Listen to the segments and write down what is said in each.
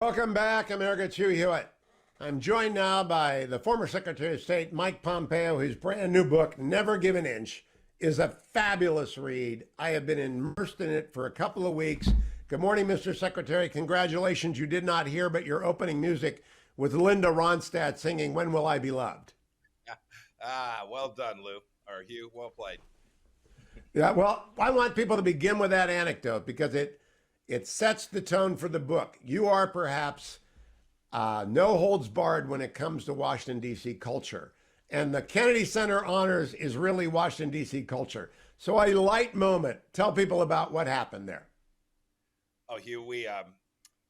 Welcome back, America. It's Hugh Hewitt. I'm joined now by the former Secretary of State, Mike Pompeo, whose brand new book, Never Give an Inch, is a fabulous read. I have been immersed in it for a couple of weeks. Good morning, Mr. Secretary. Congratulations. You did not hear, but your opening music with Linda Ronstadt singing When Will I Be Loved? Well done, Lou, or Hugh. Well played. Yeah, well, I want people to begin with that anecdote because it sets the tone for the book. You are perhaps no holds barred when it comes to Washington, D.C. culture. And the Kennedy Center Honors is really Washington, D.C. culture. So a light moment. Tell people about what happened there. Oh, Hugh,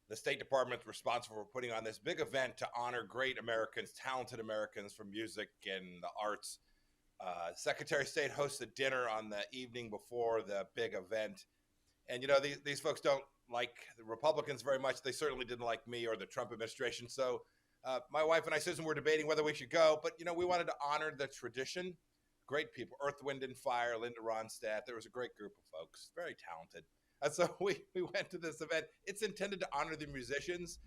the State Department's responsible for putting on this big event to honor great Americans, talented Americans from music and the arts. Secretary of State hosted dinner on the evening before the big event. And, these folks don't like the Republicans very much. They certainly didn't like me or the Trump administration. So my wife and I, Susan, were debating whether we should go. But, we wanted to honor the tradition. Great people, Earth, Wind, and Fire, Linda Ronstadt. There was a great group of folks, very talented. And so we went to this event. It's intended to honor the musicians.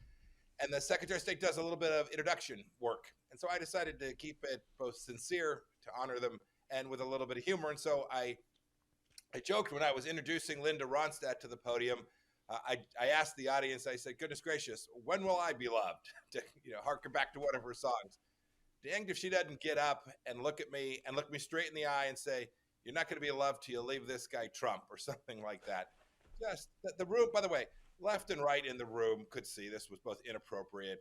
And the Secretary of State does a little bit of introduction work. And so I decided to keep it both sincere to honor them and with a little bit of humor. And so I joked when I was introducing Linda Ronstadt to the podium. I asked the audience, I said, goodness gracious, when will I be loved? To harken back to one of her songs. Danged if she doesn't get up and look at me straight in the eye and say, you're not going to be loved till you leave this guy Trump, or something like that. Just the room, by the way, left and right in the room could see this was both inappropriate,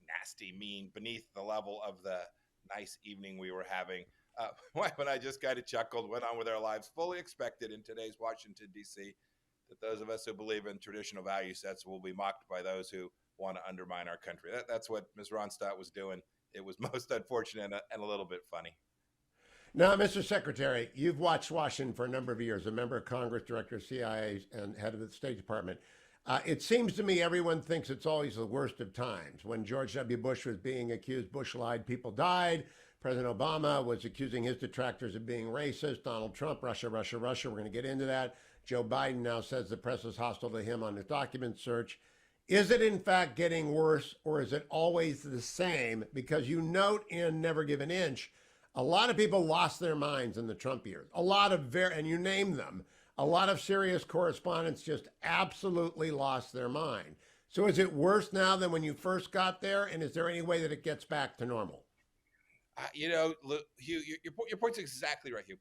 nasty, mean, beneath the level of the nice evening we were having. My wife and I just kind of chuckled, went on with our lives, fully expected in today's Washington, D.C., that those of us who believe in traditional value sets will be mocked by those who want to undermine our country. That's what Ms. Ronstadt was doing. It was most unfortunate and a little bit funny. Now, Mr. Secretary, you've watched Washington for a number of years, a member of Congress, director of CIA, and head of the State Department. It seems to me everyone thinks it's always the worst of times. When George W. Bush was being accused, Bush lied, people died. President Obama was accusing his detractors of being racist. Donald Trump, Russia, Russia, Russia. We're going to get into that. Joe Biden now says the press is hostile to him on his document search. Is it in fact getting worse, or is it always the same? Because you note in Never Give an Inch, a lot of people lost their minds in the Trump years. A lot of and you name them, a lot of serious correspondents just absolutely lost their mind. So is it worse now than when you first got there? And is there any way that it gets back to normal? Hugh, your point's exactly right, Hugh.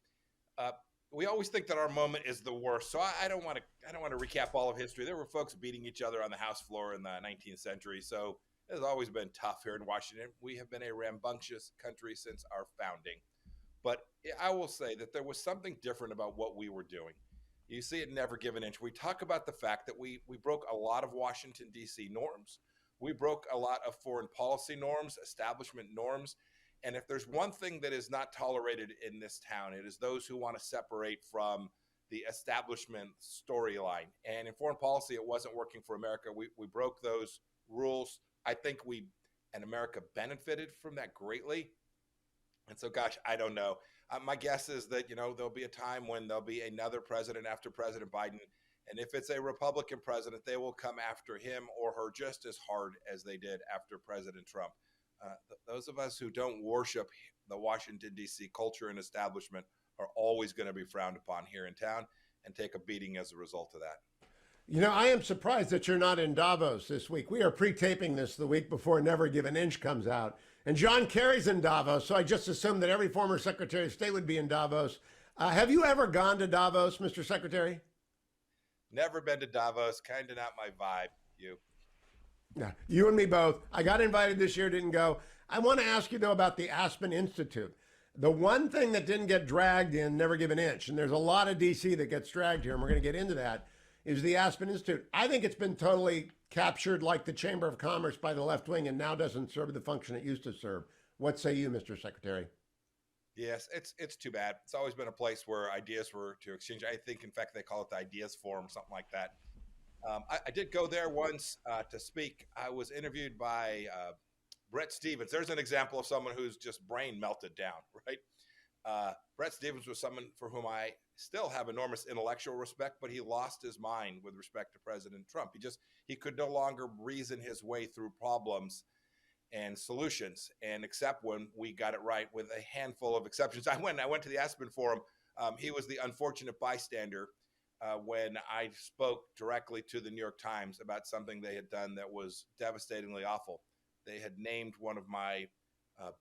We always think that our moment is the worst. So I don't want to recap all of history. There were folks beating each other on the House floor in the 19th century. So it has always been tough here in Washington. We have been a rambunctious country since our founding. But I will say that there was something different about what we were doing. You see it Never Give an Inch. We talk about the fact that we broke a lot of Washington, D.C. norms. We broke a lot of foreign policy norms, establishment norms. And if there's one thing that is not tolerated in this town, it is those who want to separate from the establishment storyline. And in foreign policy, it wasn't working for America. We broke those rules. I think we and America benefited from that greatly. And so, gosh, I don't know. My guess is that, there'll be a time when there'll be another president after President Biden. And if it's a Republican president, they will come after him or her just as hard as they did after President Trump. Those of us who don't worship the Washington, D.C. culture and establishment are always going to be frowned upon here in town and take a beating as a result of that. I am surprised that you're not in Davos this week. We are pre-taping this the week before Never Give an Inch comes out. And John Kerry's in Davos, so I just assumed that every former Secretary of State would be in Davos. Have you ever gone to Davos, Mr. Secretary? Never been to Davos. Kind of not my vibe, you. Yeah, you and me both. I got invited this year, didn't go. I want to ask you, though, about the Aspen Institute. The one thing that didn't get dragged in Never Give an Inch, and there's a lot of D.C. that gets dragged here, and we're going to get into that, is the Aspen Institute. I think it's been totally captured like the Chamber of Commerce by the left wing and now doesn't serve the function it used to serve. What say you, Mr. Secretary? Yes, it's too bad. It's always been a place where ideas were to exchange. I think, in fact, they call it the Ideas Forum, something like that. I did go there once to speak. I was interviewed by Brett Stevens. There's an example of someone who's just brain melted down, right? Brett Stevens was someone for whom I still have enormous intellectual respect, but he lost his mind with respect to President Trump. He could no longer reason his way through problems and solutions, and except when we got it right, with a handful of exceptions. I went to the Aspen Forum. He was the unfortunate bystander when I spoke directly to the New York Times about something they had done that was devastatingly awful. They had named one of my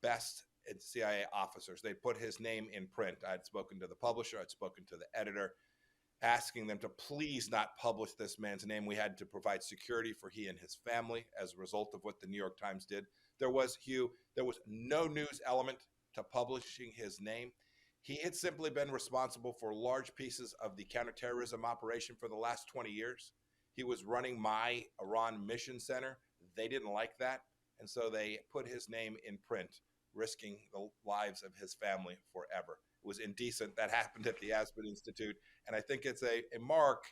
best CIA officers. They put his name in print. I'd spoken to the publisher, I'd spoken to the editor, asking them to please not publish this man's name. We had to provide security for he and his family as a result of what the New York Times did. There was no news element to publishing his name. He had simply been responsible for large pieces of the counterterrorism operation for the last 20 years. He was running my Iran Mission Center. They didn't like that, and so they put his name in print, risking the lives of his family forever. It was indecent. That happened at the Aspen Institute, and I think it's a mark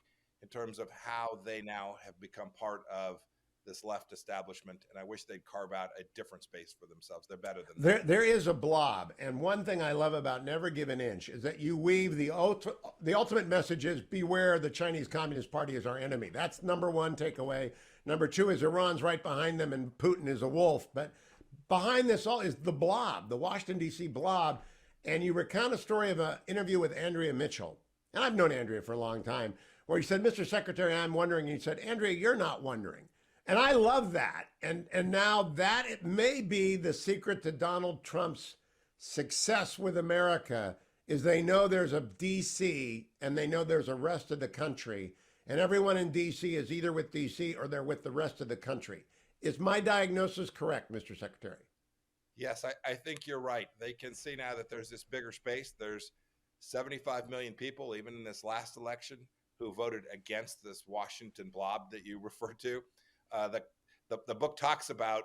in terms of how they now have become part of this left establishment, and I wish they'd carve out a different space for themselves. They're better than that. There is a blob, and one thing I love about Never Give an Inch is that you weave the ultimate message is beware, the Chinese Communist Party is our enemy. That's number one takeaway. Number two is Iran's right behind them and Putin is a wolf. But behind this all is the blob, the Washington, D.C. blob, and you recount a story of an interview with Andrea Mitchell, and I've known Andrea for a long time, where he said, Mr. Secretary, I'm wondering, and he said, Andrea, you're not wondering. And I love that. And now that it may be the secret to Donald Trump's success with America is they know there's a DC and they know there's a rest of the country. And everyone in DC is either with DC or they're with the rest of the country. Is my diagnosis correct, Mr. Secretary? Yes, I think you're right. They can see now that there's this bigger space. There's 75 million people, even in this last election, who voted against this Washington blob that you referred to. The book talks about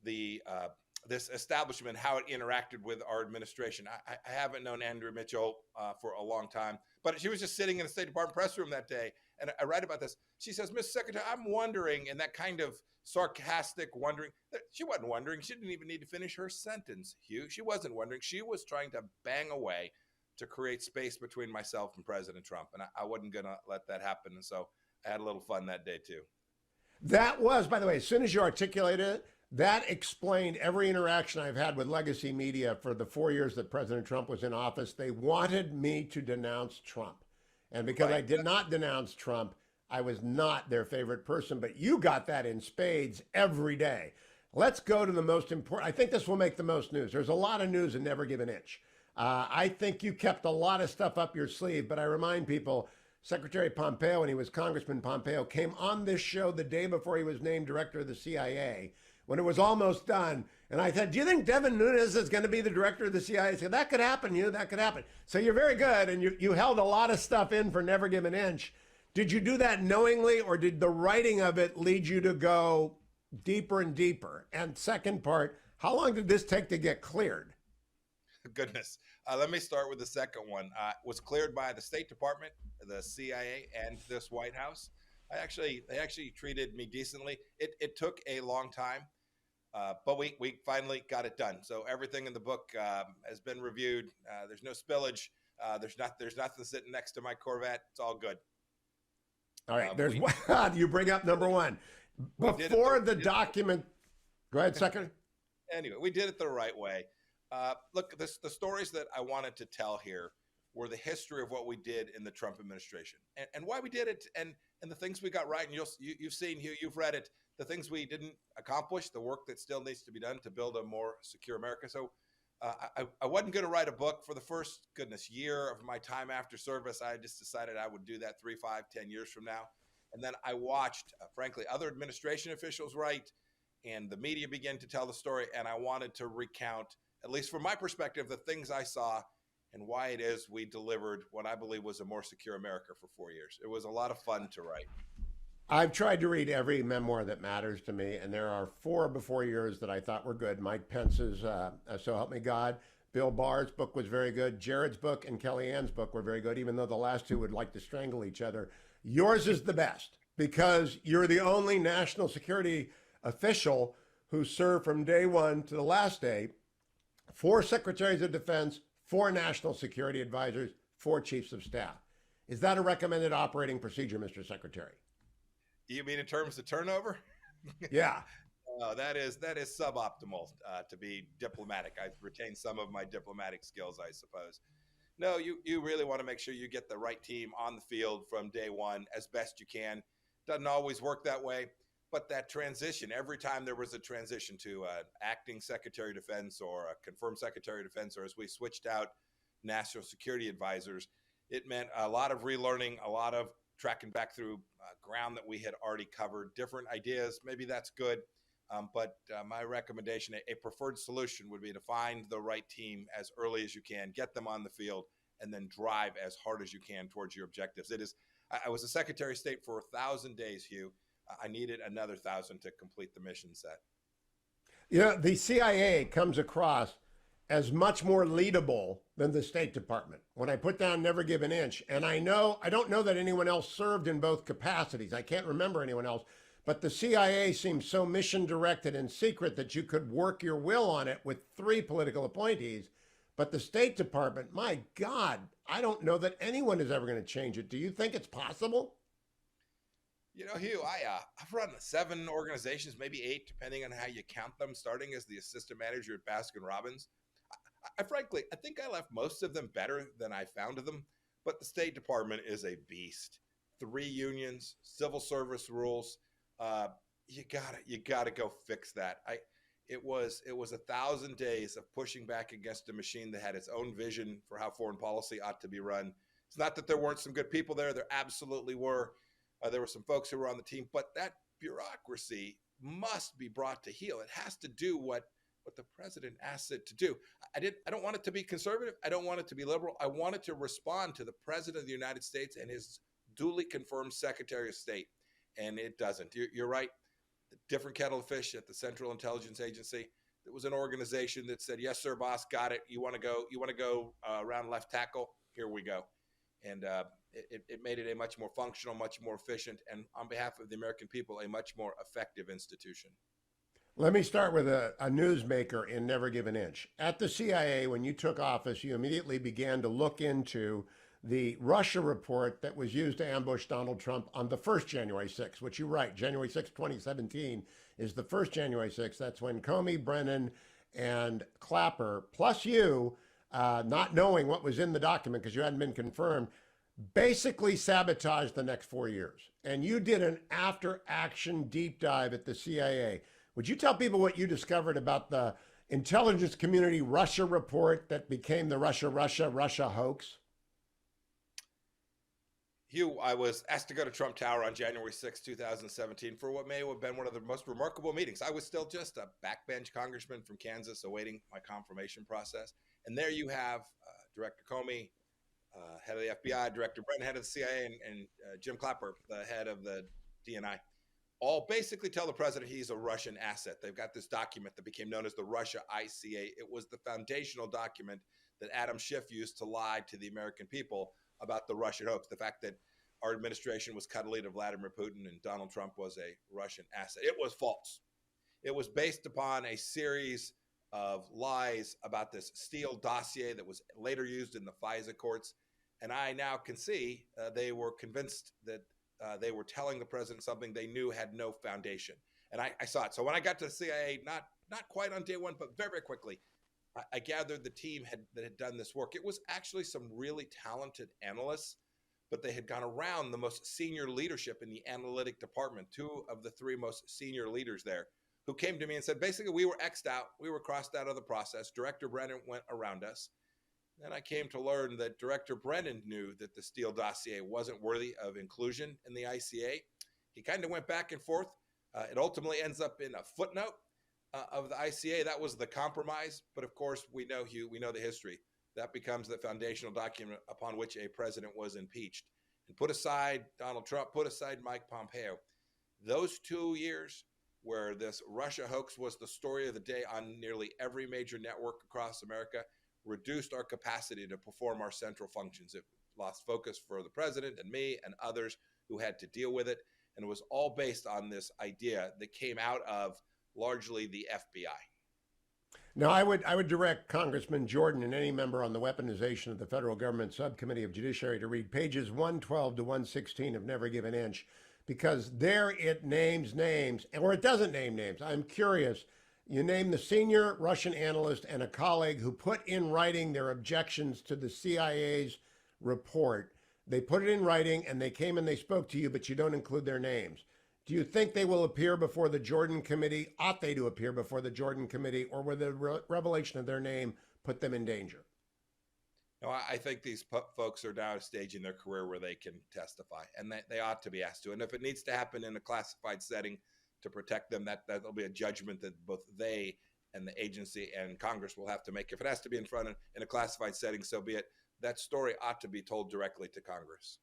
this establishment, how it interacted with our administration. I haven't known Andrea Mitchell for a long time, but she was just sitting in the State Department press room that day, and I write about this. She says, Mr. Secretary, I'm wondering, and that kind of sarcastic wondering. She wasn't wondering. She didn't even need to finish her sentence, Hugh. She wasn't wondering. She was trying to bang away to create space between myself and President Trump, and I wasn't going to let that happen, and so I had a little fun that day, too. That was, by the way, as soon as you articulated it, that explained every interaction I've had with legacy media for the 4 years that President Trump was in office. They wanted me to denounce Trump. And because I did not denounce Trump, I was not their favorite person. But you got that in spades every day. Let's go to the most important. I think this will make the most news. There's a lot of news and Never Give an Inch. I think you kept a lot of stuff up your sleeve, but I remind people, Secretary Pompeo, when he was Congressman Pompeo, came on this show the day before he was named director of the CIA, when it was almost done. And I said, do you think Devin Nunes is going to be the director of the CIA? He said, that could happen, that could happen. So you're very good, and you held a lot of stuff in for Never Give an Inch. Did you do that knowingly, or did the writing of it lead you to go deeper and deeper? And second part, how long did this take to get cleared? Goodness. Let me start with the second one. It was cleared by the State Department, the CIA, and this White House. They actually treated me decently. It took a long time, but we finally got it done. So everything in the book has been reviewed. There's no spillage. There's nothing sitting next to my Corvette. It's all good. All right. You bring up number one. Before the document. Go ahead, Secretary. Anyway, we did it the right way. Look, the stories that I wanted to tell here were the history of what we did in the Trump administration and why we did it and the things we got right. And you've seen, Hugh, you've read it, the things we didn't accomplish, the work that still needs to be done to build a more secure America. So I wasn't going to write a book for the first, year of my time after service. I just decided I would do that 3, 5, 10 years from now. And then I watched, frankly, other administration officials write, and the media began to tell the story. And I wanted to recount, at least from my perspective, the things I saw and why it is we delivered what I believe was a more secure America for 4 years. It was a lot of fun to write. I've tried to read every memoir that matters to me, and there are 4 before yours that I thought were good. Mike Pence's So Help Me God. Bill Barr's book was very good. Jared's book and Kellyanne's book were very good, even though the last two would like to strangle each other. Yours is the best because you're the only national security official who served from day one to the last day. 4 secretaries of defense, 4 national security advisors, 4 chiefs of staff. Is that a recommended operating procedure, Mr. Secretary? You mean in terms of turnover? Yeah. That is suboptimal, to be diplomatic. I've retained some of my diplomatic skills, I suppose. No, you really want to make sure you get the right team on the field from day one as best you can. Doesn't always work that way, but that transition, every time there was a transition to an acting Secretary of Defense or a confirmed Secretary of Defense, or as we switched out national security advisors, it meant a lot of relearning, a lot of tracking back through ground that we had already covered, different ideas. Maybe that's good. But my recommendation, a preferred solution would be to find the right team as early as you can, get them on the field, and then drive as hard as you can towards your objectives. I was a Secretary of State for 1,000 days, Hugh. I needed another 1,000 to complete the mission set. The CIA comes across as much more leadable than the State Department. When I put down never give an inch, and I don't know that anyone else served in both capacities. I can't remember anyone else. But the CIA seems so mission directed and secret that you could work your will on it with 3 political appointees. But the State Department, my God, I don't know that anyone is ever going to change it. Do you think it's possible? Hugh, I've run 7 organizations, maybe 8, depending on how you count them, starting as the assistant manager at Baskin Robbins. Frankly, I think I left most of them better than I found them, but the State Department is a beast. 3 unions, civil service rules. You gotta go fix that. It was 1,000 days of pushing back against a machine that had its own vision for how foreign policy ought to be run. It's not that there weren't some good people there. There absolutely were. There were some folks who were on the team, but that bureaucracy must be brought to heel. It has to do what the president asked it to do. I don't want it to be conservative. I don't want it to be liberal. I want it to respond to the president of the United States and his duly confirmed Secretary of State. And it doesn't. You're right. The different kettle of fish at the Central Intelligence Agency. It was an organization that said, "Yes, sir, boss, got it. You want to go around left tackle? Here we go." And it made it a much more functional, much more efficient, and on behalf of the American people, a much more effective institution. Let me start with a newsmaker in Never Give an Inch. At the CIA, when you took office, you immediately began to look into the Russia report that was used to ambush Donald Trump on the first January 6th, which you're right, January 6th, 2017 is the first January 6th. That's when Comey, Brennan, and Clapper, plus you, not knowing what was in the document because you hadn't been confirmed, basically sabotaged the next 4 years. And you did an after-action deep dive at the CIA. Would you tell people what you discovered about the intelligence community Russia report that became the Russia hoax? Hugh, I was asked to go to Trump Tower on January 6, 2017 for what may have been one of the most remarkable meetings. I was still just a backbench congressman from Kansas awaiting my confirmation process. And there you have Director Comey, head of the FBI, Director Brennan, head of the CIA, and Jim Clapper, the head of the DNI, all basically tell the president he's a Russian asset. They've got this document that became known as the Russia ICA. It was the foundational document that Adam Schiff used to lie to the American people about the Russian hoax, the fact that our administration was cuddly to Vladimir Putin and Donald Trump was a Russian asset. It was false. It was based upon a series of lies about this Steele dossier that was later used in the FISA courts. And I now can see they were convinced that they were telling the president something they knew had no foundation. And I saw it. So when I got to the CIA, not quite on day one, but very, very quickly, I gathered the team that had done this work. It was actually some really talented analysts, but they had gone around the most senior leadership in the analytic department, 2 of the 3 most senior leaders there, who came to me and said, basically, we were X'd out. We were crossed out of the process. Director Brennan went around us. Then I came to learn that Director Brennan knew that the Steele dossier wasn't worthy of inclusion in the ICA. He kind of went back and forth. It ultimately ends up in a footnote of the ICA. That was the compromise. But of course, we know, Hugh, we know the history. That becomes the foundational document upon which a president was impeached. And put aside Donald Trump, put aside Mike Pompeo. Those 2 years where this Russia hoax was the story of the day on nearly every major network across America reduced our capacity to perform our central functions. It lost focus for the president and me and others who had to deal with it. And it was all based on this idea that came out of largely the FBI. Now, I would direct Congressman Jordan and any member on the weaponization of the federal government subcommittee of judiciary to read pages 112 to 116 of Never Give an Inch, because there it names names, or it doesn't name names. I'm curious. You name the senior Russian analyst and a colleague who put in writing their objections to the CIA's report. They put it in writing and they came and they spoke to you, but you don't include their names. Do you think they will appear before the Jordan Committee? Ought they to appear before the Jordan Committee, or will the revelation of their name put them in danger? No, I think these folks are now at a stage in their career where they can testify, and they ought to be asked to. And if it needs to happen in a classified setting to protect them, that'll be a judgment that both they and the agency and Congress will have to make. If it has to be in a classified setting, so be it. That story ought to be told directly to Congress.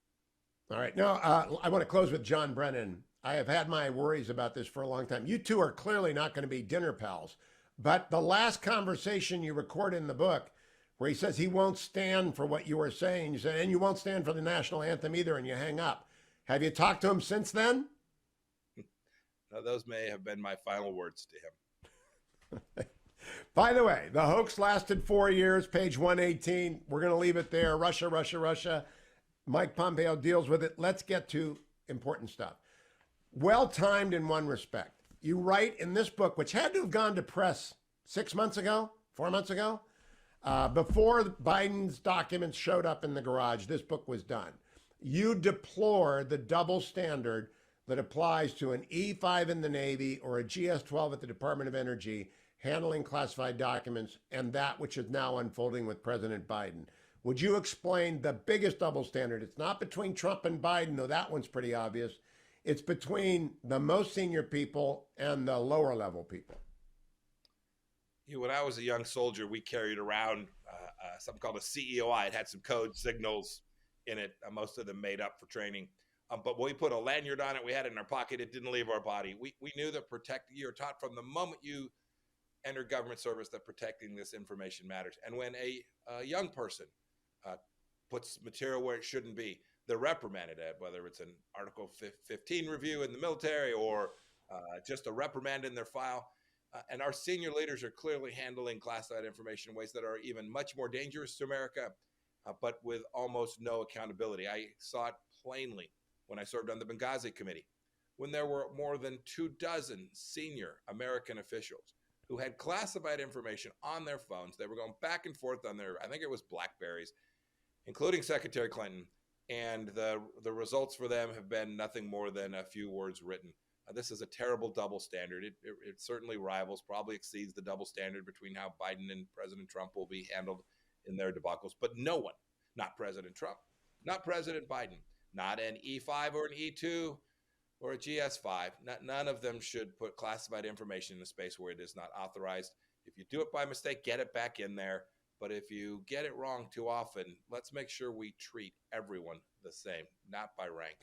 All right. Now, I want to close with John Brennan. I have had my worries about this for a long time. You two are clearly not going to be dinner pals. But the last conversation you record in the book, where he says he won't stand for what you were saying, you said, and you won't stand for the national anthem either, and you hang up. Have you talked to him since then? Now, those may have been my final words to him. By the way, the hoax lasted 4 years, page 118. We're going to leave it there. Russia, Russia, Russia. Mike Pompeo deals with it. Let's get to important stuff. Well timed in one respect. You write in this book, which had to have gone to press 6 months ago, 4 months ago, before Biden's documents showed up in the garage, this book was done. You deplore the double standard that applies to an E5 in the Navy or a GS-12 at the Department of Energy handling classified documents, and that which is now unfolding with President Biden. Would you explain the biggest double standard? It's not between Trump and Biden, though that one's pretty obvious. It's between the most senior people and the lower level people. When I was a young soldier, we carried around something called a CEOI. It had some code signals in it, most of them made up for training. But when we put a lanyard on it, we had it in our pocket. It didn't leave our body. We knew that you're taught from the moment you enter government service that protecting this information matters. And when a young person puts material where it shouldn't be, they're reprimanded at, whether it's an Article 15 review in the military or just a reprimand in their file. And our senior leaders are clearly handling classified information in ways that are even much more dangerous to America, but with almost no accountability. I saw it plainly when I served on the Benghazi Committee, when there were more than 24 senior American officials who had classified information on their phones. They were going back and forth on I think it was BlackBerries, including Secretary Clinton. And the results for them have been nothing more than a few words written. This is a terrible double standard. It certainly rivals, probably exceeds the double standard between how Biden and President Trump will be handled in their debacles. But no one, not President Trump, not President Biden, not an E5 or an E2 or a GS5, none of them should put classified information in a space where it is not authorized. If you do it by mistake, get it back in there. But if you get it wrong too often, let's make sure we treat everyone the same, not by rank.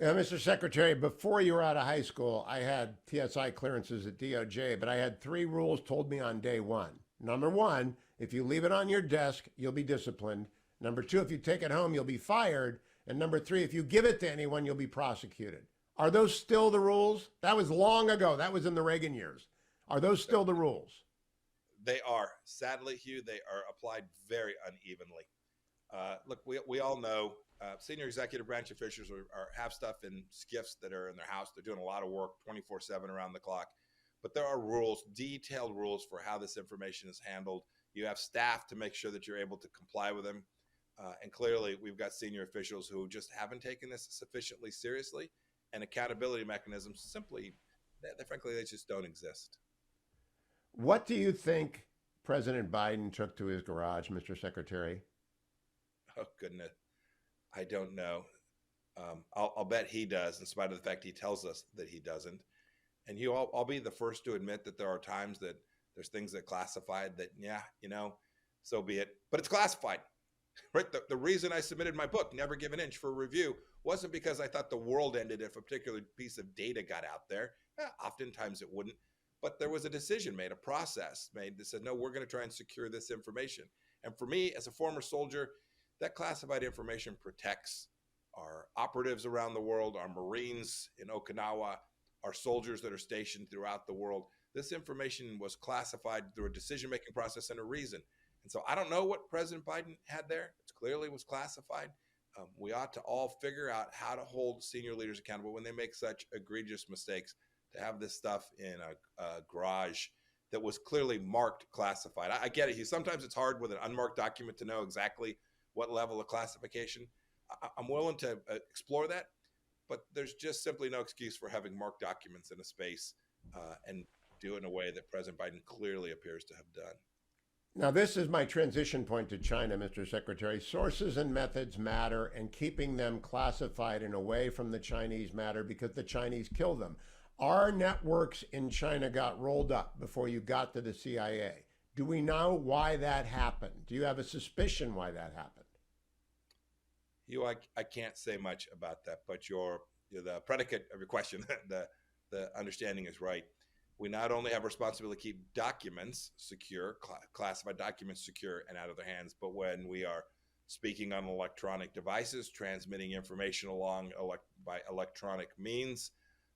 Mr. Secretary, before you were out of high school, I had TSI clearances at DOJ, but I had 3 rules told me on day one. Number 1, if you leave it on your desk, you'll be disciplined. Number 2, if you take it home, you'll be fired. And number 3, if you give it to anyone, you'll be prosecuted. Are those still the rules? That was long ago. That was in the Reagan years. Are those still the rules? They are. Sadly, Hugh, they are applied very unevenly. Look, we all know senior executive branch officials have stuff in SCIFs that are in their house. They're doing a lot of work 24/7 around the clock. But there are rules, detailed rules for how this information is handled. You have staff to make sure that you're able to comply with them. And clearly, we've got senior officials who just haven't taken this sufficiently seriously. And accountability mechanisms simply, frankly, they just don't exist. What do you think President Biden took to his garage, Mr. Secretary? Oh, goodness. I don't know. I'll bet he does, in spite of the fact he tells us that he doesn't. And I'll be the first to admit that there are times that there's things that classified that, so be it. But it's classified. Right? The reason I submitted my book, Never Give an Inch, for review wasn't because I thought the world ended if a particular piece of data got out there. Oftentimes it wouldn't. But there was a decision made, a process made that said, no, we're going to try and secure this information. And for me, as a former soldier, that classified information protects our operatives around the world, our Marines in Okinawa, our soldiers that are stationed throughout the world. This information was classified through a decision-making process and a reason. And so I don't know what President Biden had there. It clearly was classified. We ought to all figure out how to hold senior leaders accountable when they make such egregious mistakes. To have this stuff in a garage that was clearly marked classified. I get it. Sometimes it's hard with an unmarked document to know exactly what level of classification. I'm willing to explore that, but there's just simply no excuse for having marked documents in a space and do it in a way that President Biden clearly appears to have done. Now, this is my transition point to China, Mr. Secretary. Sources and methods matter, and keeping them classified and away from the Chinese matter because the Chinese kill them. Our networks in China got rolled up before you got to the CIA. Do we know why that happened? Do you have a suspicion why that happened? I can't say much about that, but the predicate of your question, the understanding is right. We not only have responsibility to keep documents secure, classified documents secure and out of their hands, but when we are speaking on electronic devices, transmitting information along by electronic means,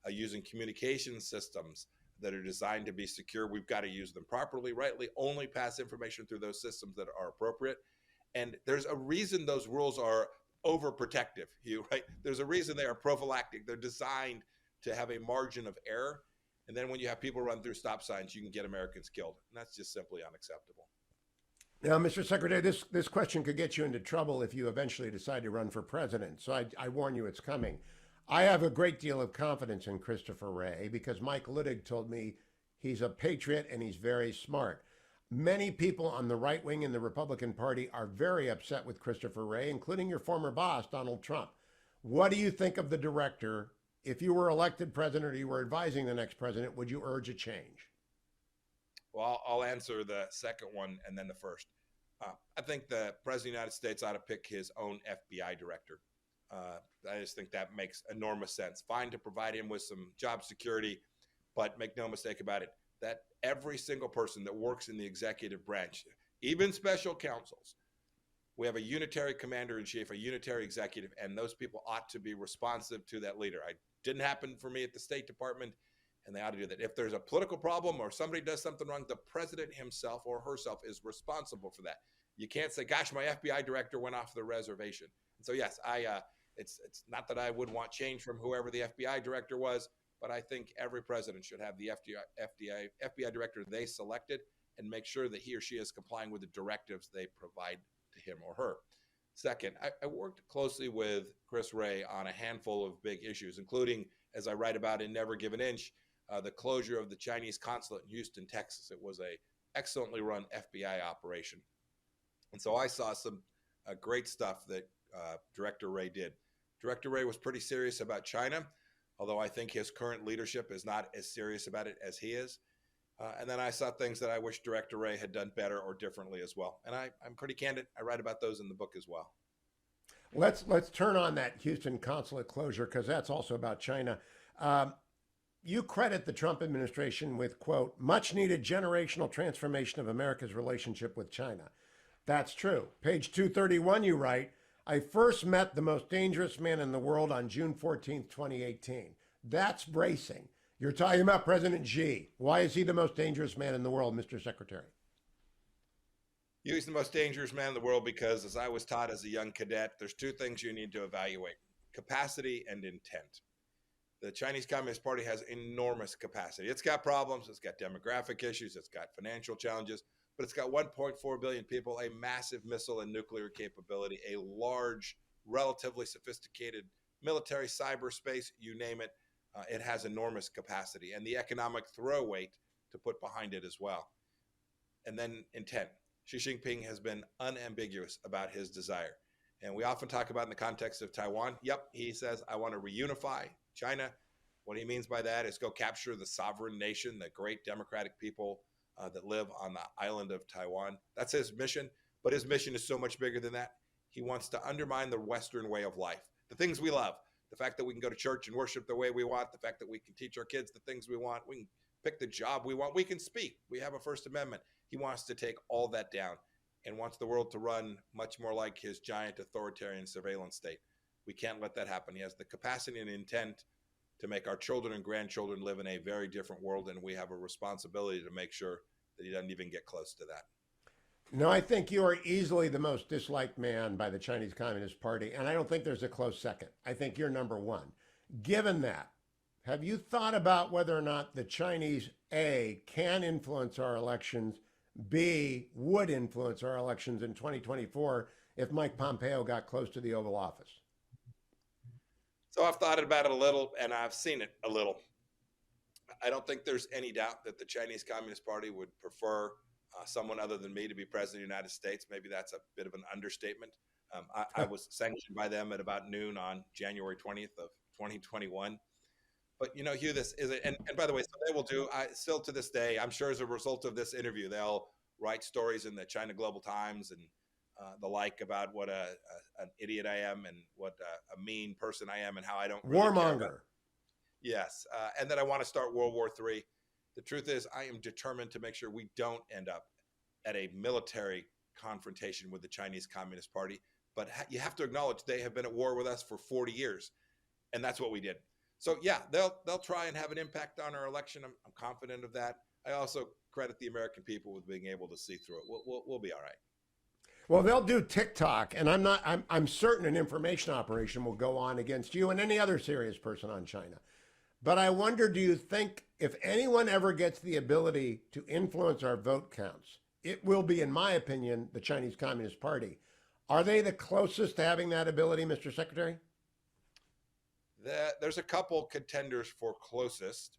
using communication systems that are designed to be secure, we've got to use them properly, rightly, only pass information through those systems that are appropriate. And there's a reason those rules are overprotective, right? There's a reason they are prophylactic. They're designed to have a margin of error. And then when you have people run through stop signs, you can get Americans killed. And that's just simply unacceptable. Now, Mr. Secretary, this question could get you into trouble if you eventually decide to run for president. So I warn you it's coming. I have a great deal of confidence in Christopher Wray because Mike Luttig told me he's a patriot and he's very smart. Many people on the right wing in the Republican Party are very upset with Christopher Wray, including your former boss, Donald Trump. What do you think of the director? If you were elected president or you were advising the next president, would you urge a change? Well, I'll answer the second one and then the first. I think the president of the United States ought to pick his own FBI director. I just think that makes enormous sense. Fine to provide him with some job security, but make no mistake about it, that every single person that works in the executive branch, even special counsels, we have a unitary commander-in-chief, a unitary executive, and those people ought to be responsive to that leader. It didn't happen for me at the State Department, and they ought to do that. If there's a political problem or somebody does something wrong, the president himself or herself is responsible for that. You can't say, gosh, my FBI director went off the reservation. And so, yes, it's not that I would want change from whoever the FBI director was, but I think every president should have the FBI director they selected and make sure that he or she is complying with the directives they provide to him or her. Second, I worked closely with Chris Wray on a handful of big issues, including, as I write about in Never Give an Inch, the closure of the Chinese consulate in Houston, Texas. It was a excellently run FBI operation. And so I saw some great stuff that Director Wray did. Director Wray was pretty serious about China, although I think his current leadership is not as serious about it as he is. And then I saw things that I wish Director Wray had done better or differently as well. And I'm pretty candid. I write about those in the book as well. Let's turn on that Houston consulate closure because that's also about China. You credit the Trump administration with, quote, much needed generational transformation of America's relationship with China. That's true. Page 231, you write, I first met the most dangerous man in the world on June 14th, 2018. That's bracing. You're talking about President Xi. Why is he the most dangerous man in the world, Mr. Secretary? He's the most dangerous man in the world because, as I was taught as a young cadet, there's two things you need to evaluate: capacity and intent. The Chinese Communist Party has enormous capacity. It's got problems. It's got demographic issues. It's got financial challenges. But it's got 1.4 billion people, a massive missile and nuclear capability, a large, relatively sophisticated military, cyberspace, you name it. It has enormous capacity and the economic throw weight to put behind it as well. And then intent. Xi Jinping has been unambiguous about his desire. And we often talk about in the context of Taiwan. Yep, he says, I want to reunify China. What he means by that is go capture the sovereign nation, the great democratic people that live on the island of Taiwan. That's his mission, but his mission is so much bigger than that. He wants to undermine the Western way of life, the things we love, the fact that we can go to church and worship the way we want, the fact that we can teach our kids the things we want, we can pick the job we want, we can speak, we have a First Amendment. He wants to take all that down and wants the world to run much more like his giant authoritarian surveillance state. We can't let that happen. He has the capacity and intent to make our children and grandchildren live in a very different world, and we have a responsibility to make sure that he doesn't even get close to that. No, I think you are easily the most disliked man by the Chinese Communist Party, and I don't think there's a close second. I think you're number one. Given that, have you thought about whether or not the Chinese, A, can influence our elections, B, would influence our elections in 2024 if Mike Pompeo got close to the Oval Office? So I've thought about it a little, and I've seen it a little. I don't think there's any doubt that the Chinese Communist Party would prefer someone other than me to be president of the United States. Maybe that's a bit of an understatement. I was sanctioned by them at about noon on January 20th of 2021. But, you know, Hugh, this is it. And by the way, so they will do, still to this day, I'm sure as a result of this interview, they'll write stories in the China Global Times and the like about what an idiot I am and what a mean person I am and how I don't really Warmonger. Yes. And that I want to start World War III. The truth is, I am determined to make sure we don't end up at a military confrontation with the Chinese Communist Party. But you have to acknowledge they have been at war with us for 40 years. And that's what we did. So, yeah, they'll try and have an impact on our election. I'm confident of that. I also credit the American people with being able to see through it. We'll be all right. Well, they'll do TikTok, and I'm certain an information operation will go on against you and any other serious person on China. But I wonder, do you think if anyone ever gets the ability to influence our vote counts, it will be, in my opinion, the Chinese Communist Party. Are they the closest to having that ability, Mr. Secretary? There's a couple contenders for closest,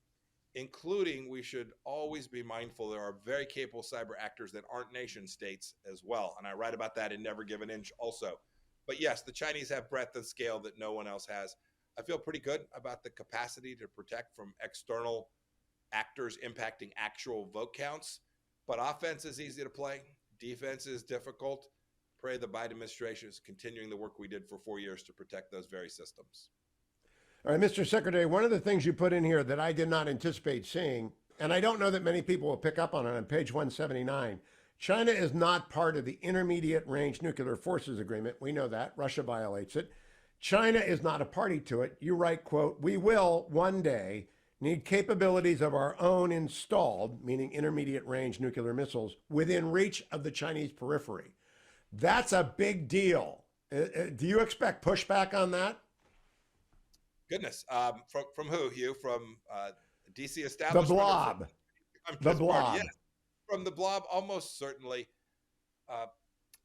including we should always be mindful there are very capable cyber actors that aren't nation states as well. And I write about that in Never Give an Inch also. But yes, the Chinese have breadth and scale that no one else has. I feel pretty good about the capacity to protect from external actors impacting actual vote counts. But offense is easy to play. Defense is difficult. Pray the Biden administration is continuing the work we did for 4 years to protect those very systems. All right, Mr. Secretary, one of the things you put in here that I did not anticipate seeing, and I don't know that many people will pick up on it on page 179, China is not part of the Intermediate Range Nuclear Forces Agreement. We know that. Russia violates it. China is not a party to it. You write, quote, "We will one day need capabilities of our own installed," meaning intermediate range nuclear missiles, "within reach of the Chinese periphery." That's a big deal. Do you expect pushback on that? Goodness. From who, Hugh? From DC The establishment? blob. The blob. Yes. From the blob, almost certainly.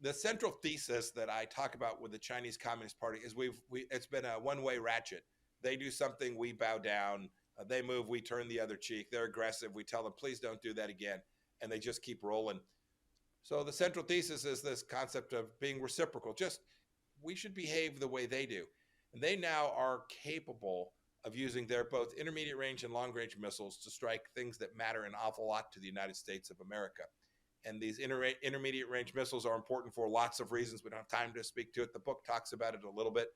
The central thesis that I talk about with the Chinese Communist Party is it's been a one-way ratchet. They do something, we bow down. They move, we turn the other cheek. They're aggressive. We tell them, please don't do that again. And they just keep rolling. So the central thesis is this concept of being reciprocal. Just we should behave the way they do. And they now are capable of using their both intermediate range and long range missiles to strike things that matter an awful lot to the United States of America. And these intermediate range missiles are important for lots of reasons. We don't have time to speak to it. The book talks about it a little bit.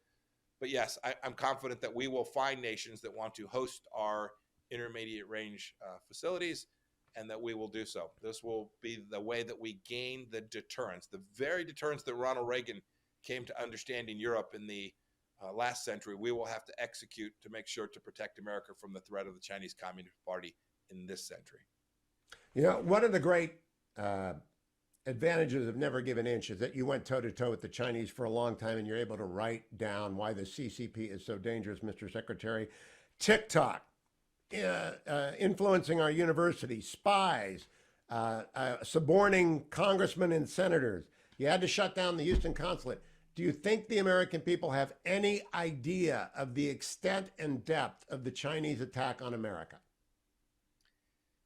But yes, I'm confident that we will find nations that want to host our intermediate range facilities and that we will do so. This will be the way that we gain the deterrence, the very deterrence that Ronald Reagan came to understand in Europe in the last century. We will have to execute to make sure to protect America from the threat of the Chinese Communist Party in this century. You know, one of the great advantages of Never Give an Inch is that you went toe-to-toe with the Chinese for a long time and you're able to write down why the CCP is so dangerous, Mr. Secretary. TikTok, influencing our universities, spies, suborning congressmen and senators. You had to shut down the Houston consulate. Do you think the American people have any idea of the extent and depth of the Chinese attack on America?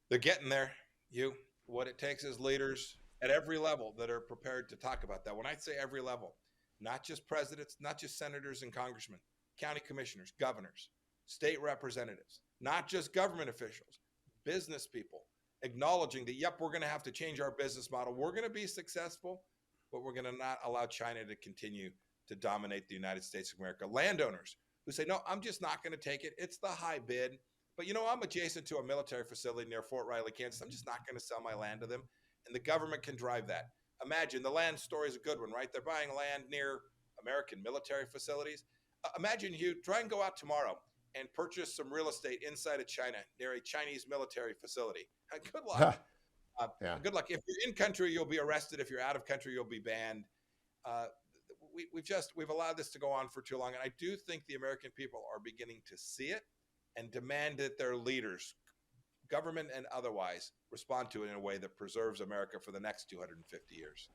They're getting there, Hugh. What it takes is leaders at every level that are prepared to talk about that. When I say every level, not just presidents, not just senators and congressmen, county commissioners, governors, state representatives, not just government officials, business people, acknowledging that, yep, we're going to have to change our business model. We're going to be successful, but we're going to not allow China to continue to dominate the United States of America. Landowners who say, no, I'm just not going to take it. It's the high bid. But, you know, I'm adjacent to a military facility near Fort Riley, Kansas. I'm just not going to sell my land to them. And the government can drive that. Imagine the land story is a good one, right? They're buying land near American military facilities. Imagine, Hugh, try and go out tomorrow and purchase some real estate inside of China near a Chinese military facility. Good luck. Yeah. Good luck. If you're in country, you'll be arrested. If you're out of country, you'll be banned. Uh, we've allowed this to go on for too long, and I do think the American people are beginning to see it and demand that their leaders, government and otherwise, respond to it in a way that preserves America for the next 250 years.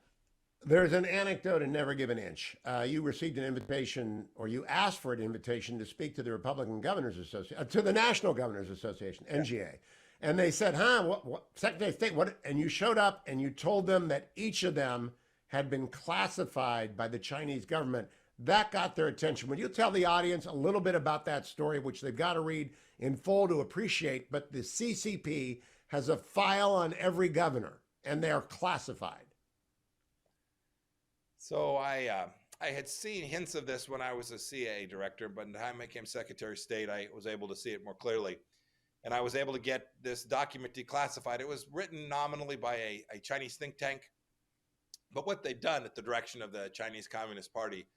There's an anecdote in Never Give an Inch. You received an invitation, or you asked for an invitation to speak to the Republican Governors Association, to the National Governors Association, NGA. And they said, what, Secretary of State, what? And you showed up and you told them that each of them had been classified by the Chinese government. That got their attention. Would you tell the audience a little bit about that story, which they've got to read in full to appreciate? But the CCP has a file on every governor, and they are classified. So I had seen hints of this when I was a CIA director, but by the time I became Secretary of State, I was able to see it more clearly. And I was able to get this document declassified. It was written nominally by a Chinese think tank. But what they'd done at the direction of the Chinese Communist Party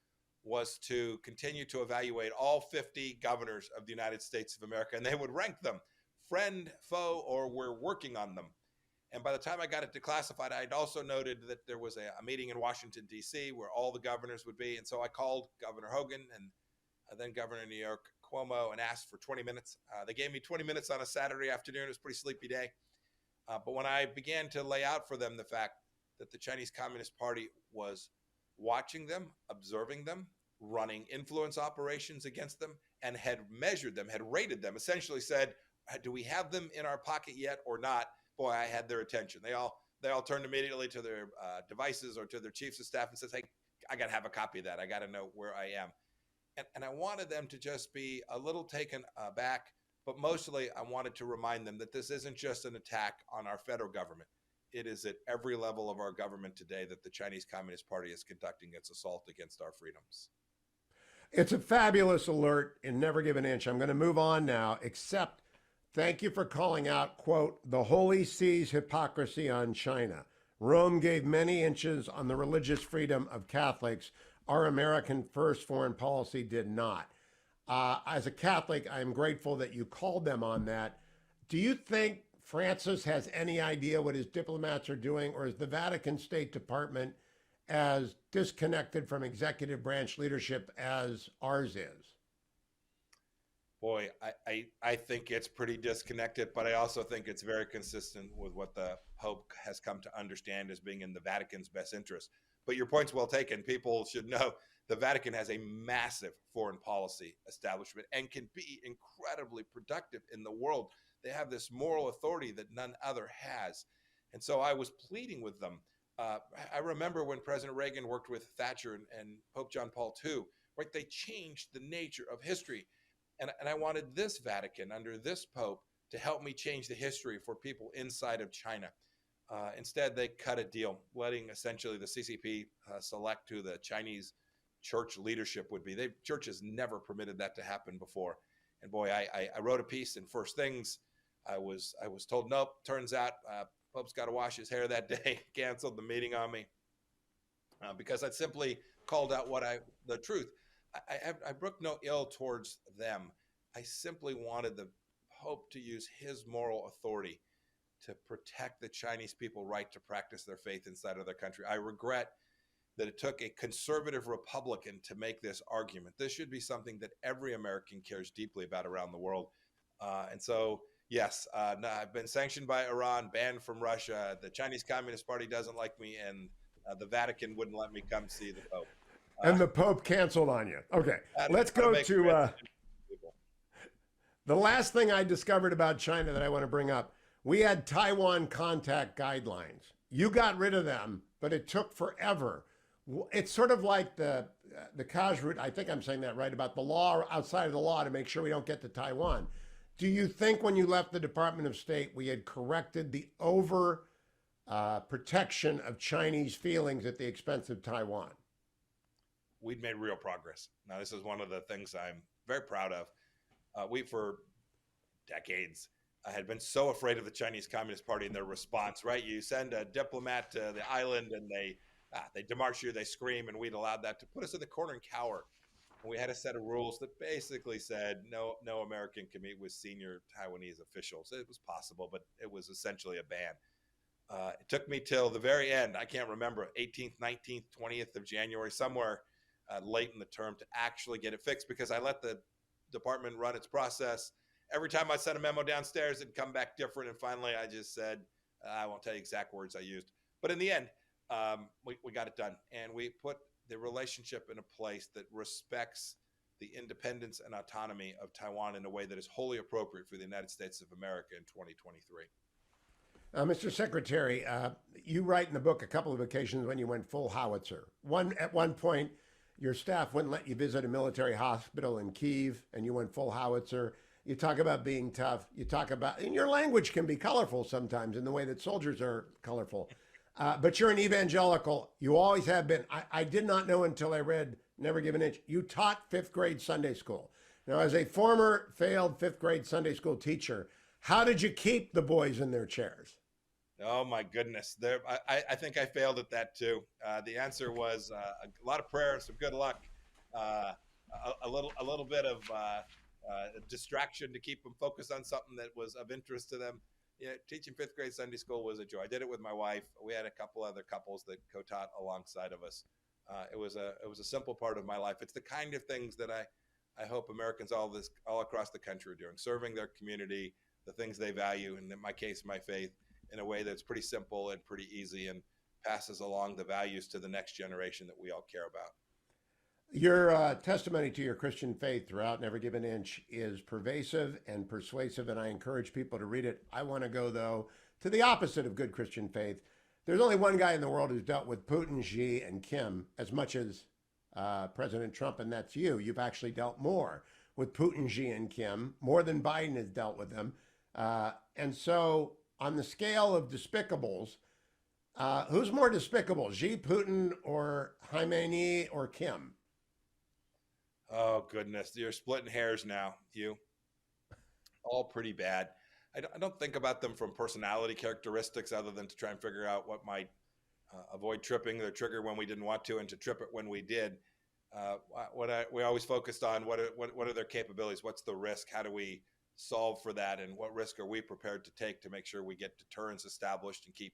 was to continue to evaluate all 50 governors of the United States of America, and they would rank them friend, foe, or we're working on them. And by the time I got it declassified, I'd also noted that there was a meeting in Washington, D.C., where all the governors would be. And so I called Governor Hogan and then Governor of New York, Cuomo, and asked for 20 minutes. They gave me 20 minutes on a Saturday afternoon. It was a pretty sleepy day. But when I began to lay out for them the fact that the Chinese Communist Party was watching them, observing them, running influence operations against them, and had measured them, had rated them, essentially said, do we have them in our pocket yet or not? Boy, I had their attention. They all turned immediately to their devices or to their chiefs of staff and says, hey, I got to have a copy of that. I got to know where I am. And I wanted them to just be a little taken aback, but mostly I wanted to remind them that this isn't just an attack on our federal government. It is at every level of our government today that the Chinese Communist Party is conducting its assault against our freedoms. It's a fabulous alert in Never Give an Inch. I'm going to move on now, except thank you for calling out, quote, the Holy See's hypocrisy on China. Rome gave many inches on the religious freedom of Catholics. Our American first foreign policy did not. As a Catholic, I'm grateful that you called them on that. Do you think Francis has any idea what his diplomats are doing, or is the Vatican State Department as disconnected from executive branch leadership as ours is? Boy, I think it's pretty disconnected, but I also think it's very consistent with what the Pope has come to understand as being in the Vatican's best interest. But your point's well taken. People should know the Vatican has a massive foreign policy establishment and can be incredibly productive in the world. They have this moral authority that none other has. And so I was pleading with them. I remember when President Reagan worked with Thatcher and Pope John Paul II, right? They changed the nature of history. And I wanted this Vatican under this Pope to help me change the history for people inside of China. Instead, they cut a deal, letting essentially the CCP select who the Chinese church leadership would be. Church has never permitted that to happen before. And boy, I wrote a piece in First Things. I was told, nope, turns out Pope's got to wash his hair that day, canceled the meeting on me because I'd simply called out the truth. I brook no ill towards them. I simply wanted the Pope to use his moral authority to protect the Chinese people's right to practice their faith inside of their country. I regret that it took a conservative Republican to make this argument. This should be something that every American cares deeply about around the world. And so, yes, no, I've been sanctioned by Iran, banned from Russia. The Chinese Communist Party doesn't like me, and the Vatican wouldn't let me come see the Pope. And the Pope canceled on you. Okay, let's go to the last thing I discovered about China that I want to bring up. We had Taiwan contact guidelines. You got rid of them, but it took forever. It's sort of like the Kajrut, I think I'm saying that right, about the law outside of the law to make sure we don't get to Taiwan. Do you think when you left the Department of State, we had corrected the over protection of Chinese feelings at the expense of Taiwan? We'd made real progress. Now, this is one of the things I'm very proud of. We, for decades, had been so afraid of the Chinese Communist Party and their response, right? You send a diplomat to the island and they demarch you, they scream, and we'd allowed that to put us in the corner and cower. And we had a set of rules that basically said no American can meet with senior Taiwanese officials. It was possible, but it was essentially a ban. It took me till the very end. I can't remember, 18th, 19th, 20th of January, somewhere late in the term, to actually get it fixed, because I let the department run its process. Every time I sent a memo downstairs, it'd come back different. And finally, I just said, I won't tell you exact words I used. But in the end, we got it done. And we put the relationship in a place that respects the independence and autonomy of Taiwan in a way that is wholly appropriate for the United States of America in 2023. Mr. Secretary, you write in the book a couple of occasions when you went full howitzer. At one point, your staff wouldn't let you visit a military hospital in Kyiv, and you went full howitzer. You talk about being tough. You talk about, and your language can be colorful sometimes in the way that soldiers are colorful. But you're an evangelical. You always have been. I did not know until I read Never Give an Inch. You taught fifth grade Sunday school. Now, as a former failed fifth grade Sunday school teacher, how did you keep the boys in their chairs? Oh my goodness! I think I failed at that too. The answer was a lot of prayer, some good luck, a little bit of distraction to keep them focused on something that was of interest to them. Yeah, teaching fifth grade Sunday school was a joy. I did it with my wife. We had a couple other couples that co-taught alongside of us. It was a simple part of my life. It's the kind of things that I hope Americans all across the country are doing, serving their community, the things they value, and in my case, my faith, in a way that's pretty simple and pretty easy, and passes along the values to the next generation that we all care about. Your testimony to your Christian faith throughout Never Give an Inch is pervasive and persuasive, and I encourage people to read it. I want to go, though, to the opposite of good Christian faith. There's only one guy in the world who's dealt with Putin, Xi, and Kim as much as President Trump, and that's you. You've actually dealt more with Putin, Xi, and Kim, more than Biden has dealt with them. And so on the scale of despicables, who's more despicable, Xi, Putin, or Khamenei, or Kim? Oh, goodness. You're splitting hairs now, Hugh. All pretty bad. I don't think about them from personality characteristics, other than to try and figure out what might avoid tripping their trigger when we didn't want to, and to trip it when we did. We always focused on what are their capabilities? What's the risk? How do we solve for that? And what risk are we prepared to take to make sure we get deterrence established and keep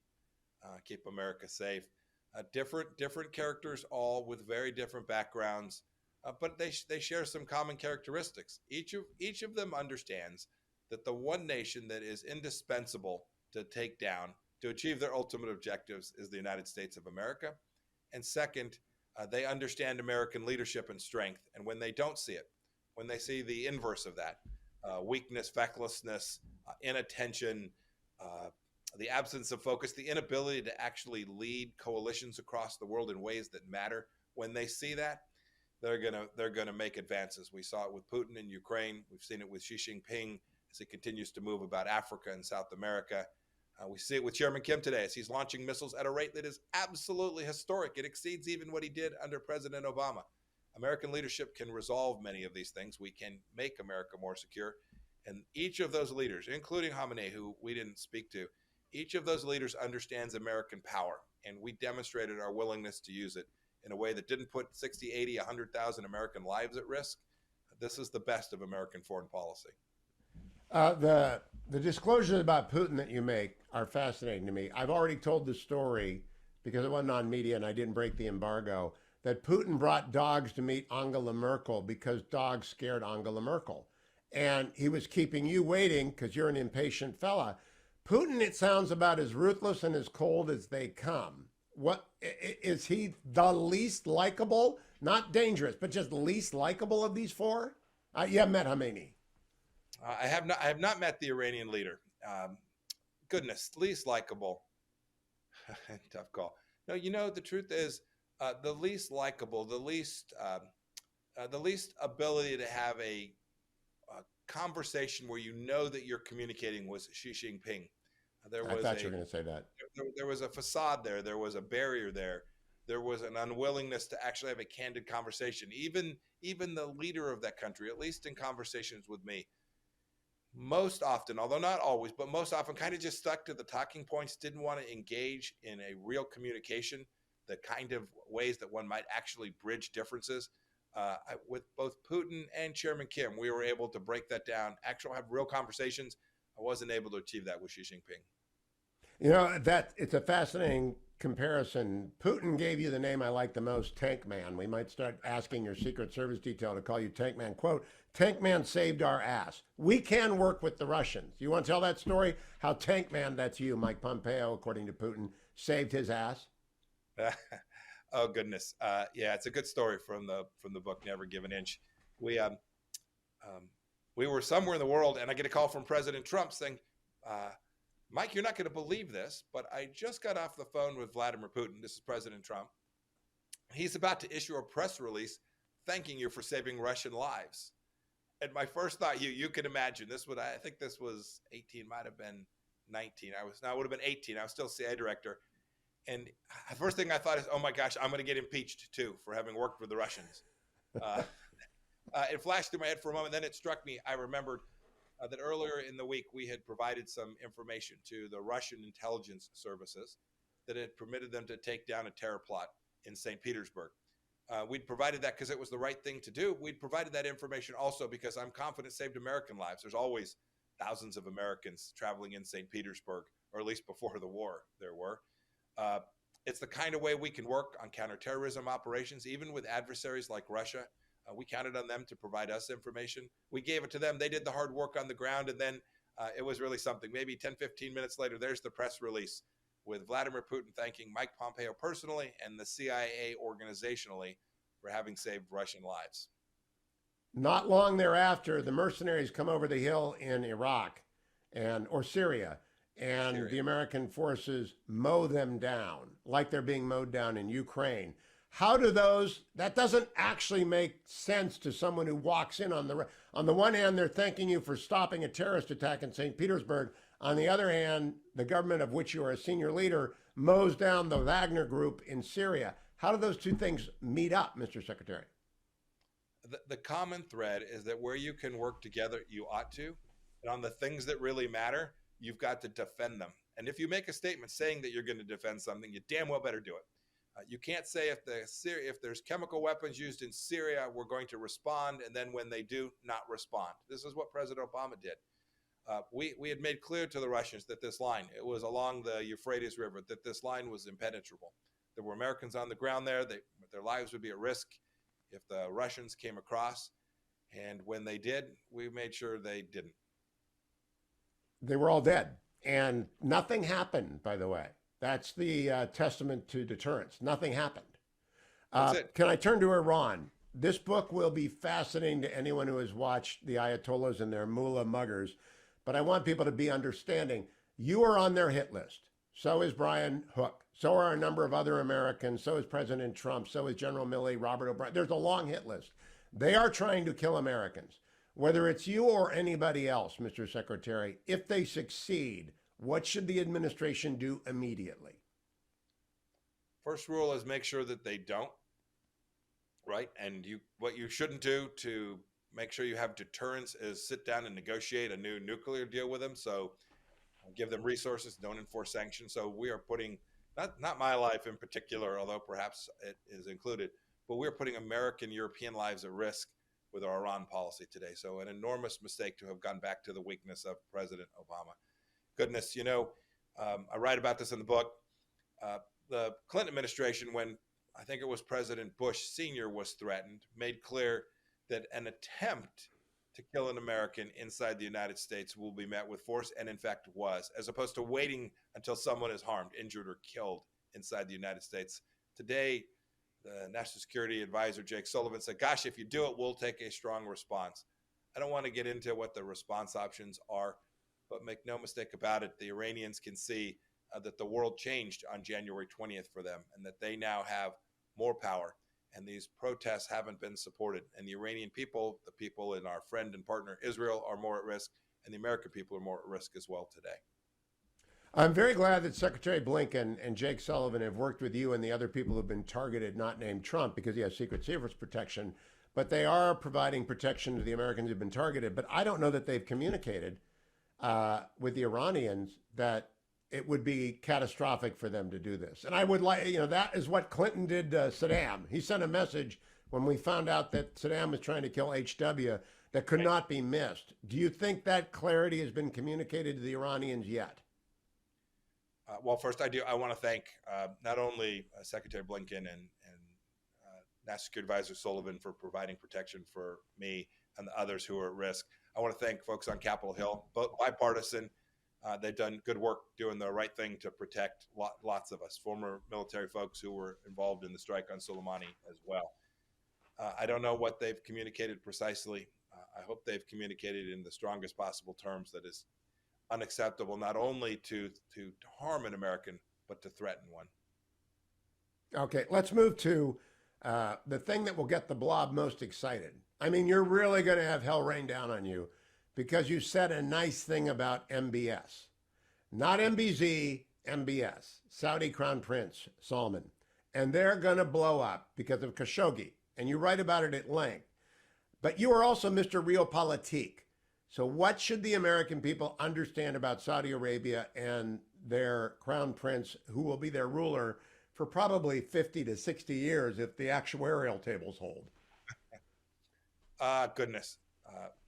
America safe? Different characters, all with very different backgrounds. But they share some common characteristics. Each of them understands that the one nation that is indispensable to take down, to achieve their ultimate objectives, is the United States of America. And second, they understand American leadership and strength. And when they don't see it, when they see the inverse of that, weakness, fecklessness, inattention, the absence of focus, the inability to actually lead coalitions across the world in ways that matter, when they see that, they're gonna make advances. We saw it with Putin in Ukraine. We've seen it with Xi Jinping as he continues to move about Africa and South America. We see it with Chairman Kim today as he's launching missiles at a rate that is absolutely historic. It exceeds even what he did under President Obama. American leadership can resolve many of these things. We can make America more secure. And each of those leaders, including Khamenei, who we didn't speak to, each of those leaders understands American power. And we demonstrated our willingness to use it in a way that didn't put 60, 80, 100,000 American lives at risk. This is the best of American foreign policy. The disclosures about Putin that you make are fascinating to me. I've already told the story, because it wasn't on media and I didn't break the embargo, that Putin brought dogs to meet Angela Merkel because dogs scared Angela Merkel. And he was keeping you waiting because you're an impatient fella. Putin, it sounds, about as ruthless and as cold as they come. What is he, the least likable, not dangerous, but just least likable of these four? You haven't met Khamenei. I have not met the Iranian leader. Goodness, least likable. Tough call. No, the truth is, the least likable, the least ability to have a conversation where you know that you're communicating was Xi Jinping. I thought you were going to say that. There was a facade there. There was a barrier there. There was an unwillingness to actually have a candid conversation. Even the leader of that country, at least in conversations with me, most often, although not always, but most often, kind of just stuck to the talking points, didn't want to engage in a real communication, the kind of ways that one might actually bridge differences. with both Putin and Chairman Kim. We were able to break that down, actually have real conversations. I wasn't able to achieve that with Xi Jinping. You know, that it's a fascinating comparison. Putin gave you the name I like the most, Tank Man. We might start asking your Secret Service detail to call you Tank Man. Quote, Tank Man saved our ass. We can work with the Russians. You want to tell that story? How Tank Man, that's you, Mike Pompeo, according to Putin, saved his ass? Oh goodness, yeah, it's a good story from the book Never Give an Inch. We we were somewhere in the world, and I get a call from President Trump saying, Mike, you're not going to believe this, but I just got off the phone with Vladimir Putin. This is President Trump. He's about to issue a press release thanking you for saving Russian lives. And my first thought, you can imagine, I think this was 18, might have been 19. I would have been 18. I was still CIA director. And the first thing I thought is, oh my gosh, I'm going to get impeached too for having worked with the Russians. It flashed through my head for a moment. Then it struck me. I remembered that earlier in the week, we had provided some information to the Russian intelligence services that had permitted them to take down a terror plot in St. Petersburg. We'd provided that because it was the right thing to do. We'd provided that information also because I'm confident it saved American lives. There's always thousands of Americans traveling in St. Petersburg, or at least before the war there were. It's the kind of way we can work on counterterrorism operations, even with adversaries like Russia. We counted on them to provide us information. We gave it to them. They did the hard work on the ground, and then it was really something. Maybe 10, 15 minutes later, there's the press release with Vladimir Putin thanking Mike Pompeo personally and the CIA organizationally for having saved Russian lives. Not long thereafter, the mercenaries come over the hill in Iraq or Syria, and the American forces mow them down like they're being mowed down in Ukraine. How do that doesn't actually make sense to someone who walks in on the one hand, they're thanking you for stopping a terrorist attack in St. Petersburg. On the other hand, the government of which you are a senior leader mows down the Wagner group in Syria. How do those two things meet up, Mr. Secretary? The common thread is that where you can work together, you ought to. And on the things that really matter, you've got to defend them. And if you make a statement saying that you're going to defend something, you damn well better do it. You can't say if there's chemical weapons used in Syria, we're going to respond, and then when they do, not respond. This is what President Obama did. We had made clear to the Russians that this line, it was along the Euphrates River, that this line was impenetrable. There were Americans on the ground there. Their lives would be at risk if the Russians came across. And when they did, we made sure they didn't. They were all dead. And nothing happened, by the way. That's the testament to deterrence. Nothing happened. That's it. Can I turn to Iran? This book will be fascinating to anyone who has watched the Ayatollahs and their mullah muggers. But I want people to be understanding. You are on their hit list. So is Brian Hook. So are a number of other Americans. So is President Trump. So is General Milley, Robert O'Brien. There's a long hit list. They are trying to kill Americans. Whether it's you or anybody else, Mr. Secretary, if they succeed, what should the administration do immediately? First rule is make sure that they don't, right? And what you shouldn't do to make sure you have deterrence is sit down and negotiate a new nuclear deal with them. So give them resources, don't enforce sanctions. So we are putting, not my life in particular, although perhaps it is included, but we're putting American, European lives at risk with our Iran policy today. So an enormous mistake to have gone back to the weakness of President Obama. Goodness, I write about this in the book. The Clinton administration, when I think it was President Bush Sr. was threatened, made clear that an attempt to kill an American inside the United States will be met with force, and in fact was, as opposed to waiting until someone is harmed, injured, or killed inside the United States. Today, the National Security Advisor, Jake Sullivan, said, gosh, if you do it, we'll take a strong response. I don't want to get into what the response options are, but make no mistake about it, the Iranians can see that the world changed on January 20th for them, and that they now have more power. And these protests haven't been supported. And the Iranian people, the people in our friend and partner Israel, are more at risk, and the American people are more at risk as well today. I'm very glad that Secretary Blinken and Jake Sullivan have worked with you and the other people who've been targeted, not named Trump, because he has Secret Service protection, but they are providing protection to the Americans who've been targeted. But I don't know that they've communicated with the Iranians that it would be catastrophic for them to do this. And I would like, that is what Clinton did to Saddam. He sent a message when we found out that Saddam was trying to kill HW that could Right. not be missed. Do you think that clarity has been communicated to the Iranians yet? Well, first, I want to thank not only Secretary Blinken and National Security Advisor Sullivan for providing protection for me and the others who are at risk. I want to thank folks on Capitol Hill, both bipartisan. They've done good work doing the right thing to protect lots of us, former military folks who were involved in the strike on Soleimani as well. I don't know what they've communicated precisely. I hope they've communicated in the strongest possible terms that is unacceptable, not only to harm an American, but to threaten one. Okay, let's move to the thing that will get the blob most excited. I mean, you're really going to have hell rain down on you because you said a nice thing about MBS. Not MBZ, MBS, Saudi Crown Prince Salman. And they're going to blow up because of Khashoggi. And you write about it at length. But you are also Mr. Realpolitik. So what should the American people understand about Saudi Arabia and their crown prince, who will be their ruler for probably 50 to 60 years if the actuarial tables hold? Goodness,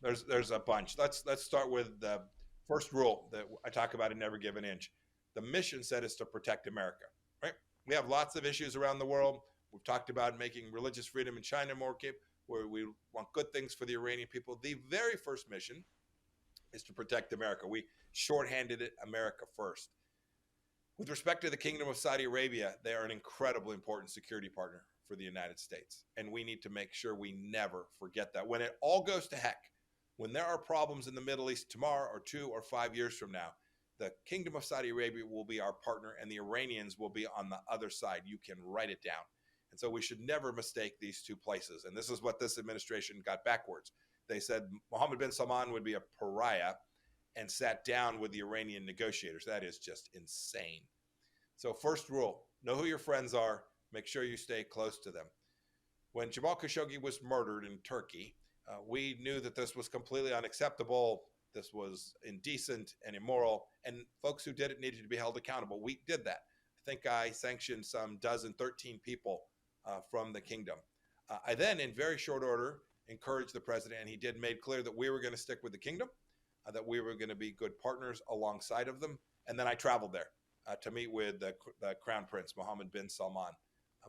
there's a bunch. Let's start with the first rule that I talk about in Never Give an Inch. The mission said is to protect America. Right? We have lots of issues around the world. We've talked about making religious freedom in China more capable, where we want good things for the Iranian people. The very first mission is to protect America. We shorthanded it America first. With respect to the Kingdom of Saudi Arabia, they are an incredibly important security partner for the United States. And we need to make sure we never forget that. When it all goes to heck, when there are problems in the Middle East tomorrow or 2 or 5 years from now, the Kingdom of Saudi Arabia will be our partner and the Iranians will be on the other side. You can write it down. And so we should never mistake these two places. And this is what this administration got backwards. They said Mohammed bin Salman would be a pariah and sat down with the Iranian negotiators. That is just insane. So first rule, know who your friends are. Make sure you stay close to them. When Jamal Khashoggi was murdered in Turkey, we knew that this was completely unacceptable. This was indecent and immoral, and folks who did it needed to be held accountable. We did that. I think I sanctioned some 13 people from the kingdom. I then, in very short order, encouraged the president, and he did made clear that we were going to stick with the kingdom, that we were going to be good partners alongside of them. And then I traveled there to meet with the Crown Prince, Mohammed bin Salman,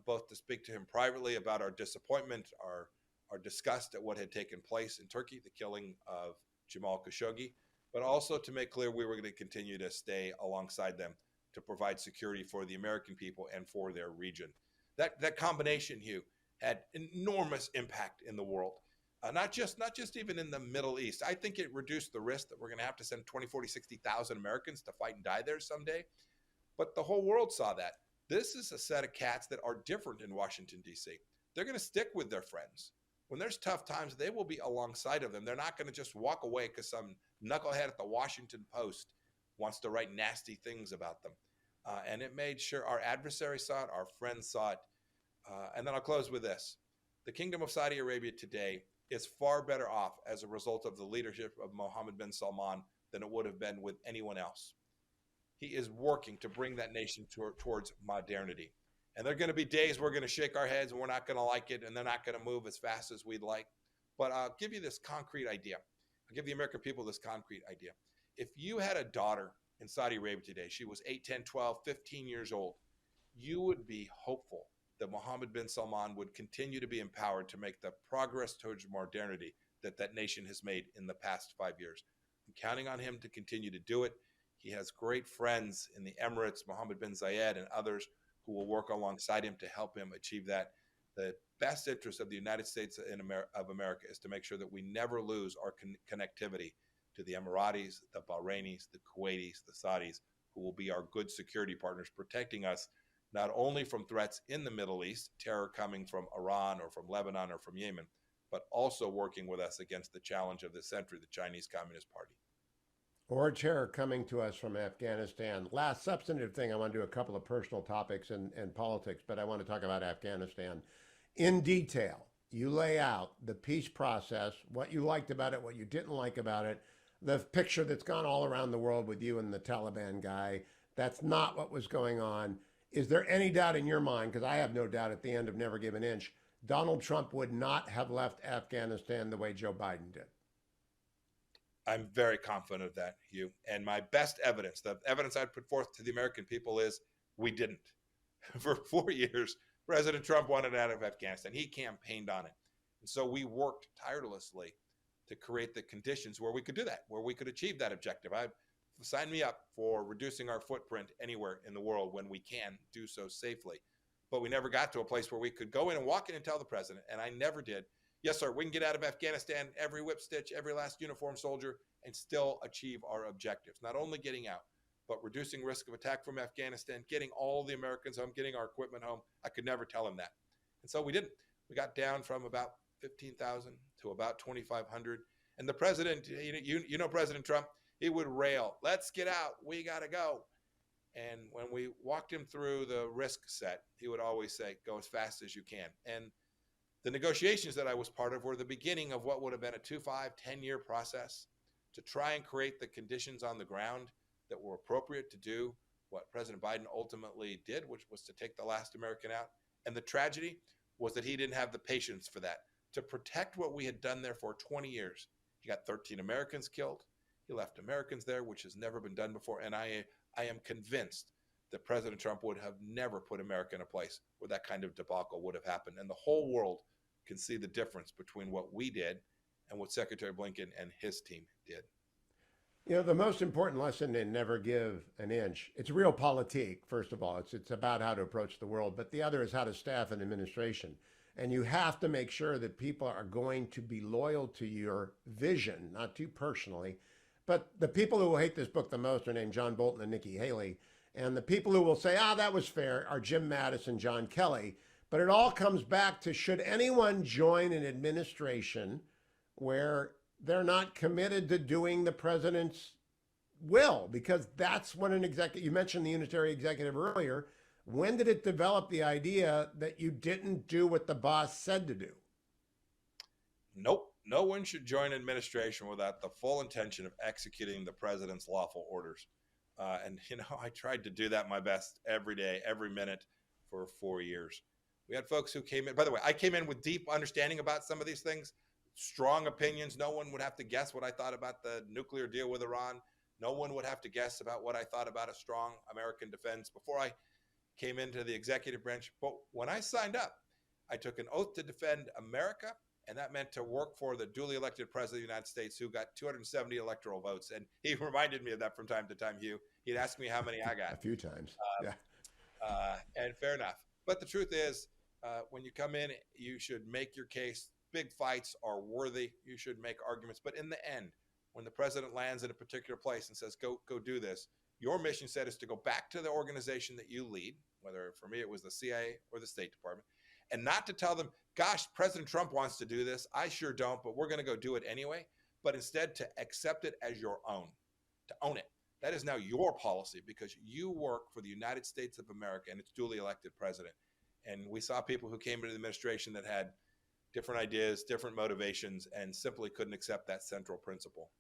both to speak to him privately about our disappointment, our disgust at what had taken place in Turkey, the killing of Jamal Khashoggi, but also to make clear we were going to continue to stay alongside them to provide security for the American people and for their region. That combination, Hugh, had enormous impact in the world. Not just even in the Middle East. I think it reduced the risk that we're going to have to send 20, 40, 60,000 Americans to fight and die there someday. But the whole world saw that. This is a set of cats that are different in Washington, D.C. They're going to stick with their friends. When there's tough times, they will be alongside of them. They're not going to just walk away because some knucklehead at the Washington Post wants to write nasty things about them. And it made sure our adversaries saw it, our friends saw it. And then I'll close with this. The Kingdom of Saudi Arabia today is far better off as a result of the leadership of Mohammed bin Salman than it would have been with anyone else. He is working to bring that nation towards modernity. And there are going to be days we're going to shake our heads and we're not going to like it and they're not going to move as fast as we'd like. But I'll give you this concrete idea. I'll give the American people this concrete idea. If you had a daughter in Saudi Arabia today, she was 8, 10, 12, 15 years old, you would be hopeful that Mohammed bin Salman would continue to be empowered to make the progress towards modernity that nation has made in the past 5 years. I'm counting on him to continue to do it. He has great friends in the Emirates, Mohammed bin Zayed and others who will work alongside him to help him achieve that. The best interest of the United States of America is to make sure that we never lose our connectivity to the Emiratis, the Bahrainis, the Kuwaitis, the Saudis, who will be our good security partners, protecting us not only from threats in the Middle East, terror coming from Iran or from Lebanon or from Yemen, but also working with us against the challenge of the century, the Chinese Communist Party. Or terror coming to us from Afghanistan. Last substantive thing, I want to do a couple of personal topics and politics, but I want to talk about Afghanistan. In detail, you lay out the peace process, what you liked about it, what you didn't like about it, the picture that's gone all around the world with you and the Taliban guy. That's not what was going on. Is there any doubt in your mind, because I have no doubt at the end of Never Give an Inch, Donald Trump would not have left Afghanistan the way Joe Biden did. I'm very confident of that, Hugh. And my best evidence, the evidence I'd put forth to the American people is we didn't. For 4 years, President Trump wanted out of Afghanistan. He campaigned on it. And so we worked tirelessly to create the conditions where we could do that, where we could achieve that objective. Sign me up for reducing our footprint anywhere in the world when we can do so safely. But we never got to a place where we could go in and walk in and tell the president, and I never did, yes, sir, we can get out of Afghanistan, every whip stitch, every last uniformed soldier, and still achieve our objectives. Not only getting out, but reducing risk of attack from Afghanistan, getting all the Americans home, getting our equipment home. I could never tell him that. And so we didn't. We got down from about 15,000 to about 2,500. And the president, you know President Trump, he would rail, let's get out, we got to go. And when we walked him through the risk set, he would always say, go as fast as you can. And the negotiations that I was part of were the beginning of what would have been a 2, 5, 10-year process to try and create the conditions on the ground that were appropriate to do what President Biden ultimately did, which was to take the last American out. And the tragedy was that he didn't have the patience for that, to protect what we had done there for 20 years. He got 13 Americans killed. He left Americans there, which has never been done before. And I am convinced that President Trump would have never put America in a place where that kind of debacle would have happened. And the whole world can see the difference between what we did and what Secretary Blinken and his team did. You know, the most important lesson in Never Give an Inch, it's realpolitik, first of all. It's about how to approach the world, but the other is how to staff an administration. And you have to make sure that people are going to be loyal to your vision, not to you personally. But the people who will hate this book the most are named John Bolton and Nikki Haley. And the people who will say, that was fair, are Jim Mattis and John Kelly. But it all comes back to, should anyone join an administration where they're not committed to doing the president's will? Because that's what an executive, you mentioned the unitary executive earlier. When did it develop the idea that you didn't do what the boss said to do? Nope. No one should join administration without the full intention of executing the president's lawful orders. And I tried to do that my best every day, every minute for 4 years. We had folks who came in, by the way, I came in with deep understanding about some of these things, strong opinions. No one would have to guess what I thought about the nuclear deal with Iran. No one would have to guess about what I thought about a strong American defense before I came into the executive branch. But when I signed up, I took an oath to defend America, and that meant to work for the duly elected president of the United States, who got 270 electoral votes. And he reminded me of that from time to time, Hugh. He'd ask me how many I got. A few times, yeah. And fair enough. But the truth is, when you come in, you should make your case. Big fights are worthy. You should make arguments. But in the end, when the president lands in a particular place and says, go do this, your mission set is to go back to the organization that you lead, whether for me it was the CIA or the State Department, and not to tell them, gosh, President Trump wants to do this. I sure don't, but we're going to go do it anyway. But instead to accept it as your own, to own it. That is now your policy because you work for the United States of America and its duly elected president. And we saw people who came into the administration that had different ideas, different motivations, and simply couldn't accept that central principle.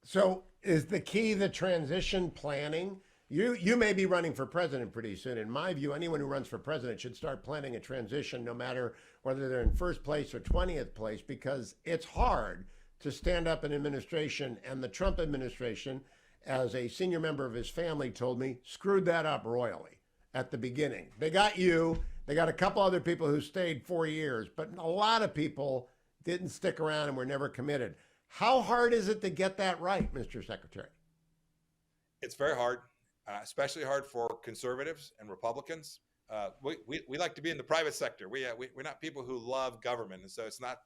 So is the key the transition planning? You may be running for president pretty soon. In my view, anyone who runs for president should start planning a transition, no matter whether they're in first place or 20th place, because it's hard to stand up an administration. And the Trump administration, as a senior member of his family told me, screwed that up royally at the beginning. They got you. They got a couple other people who stayed 4 years, but a lot of people didn't stick around and were never committed. How hard is it to get that right, Mr. Secretary? It's very hard, especially hard for conservatives and Republicans. We like to be in the private sector. We're not people who love government. And so it's not,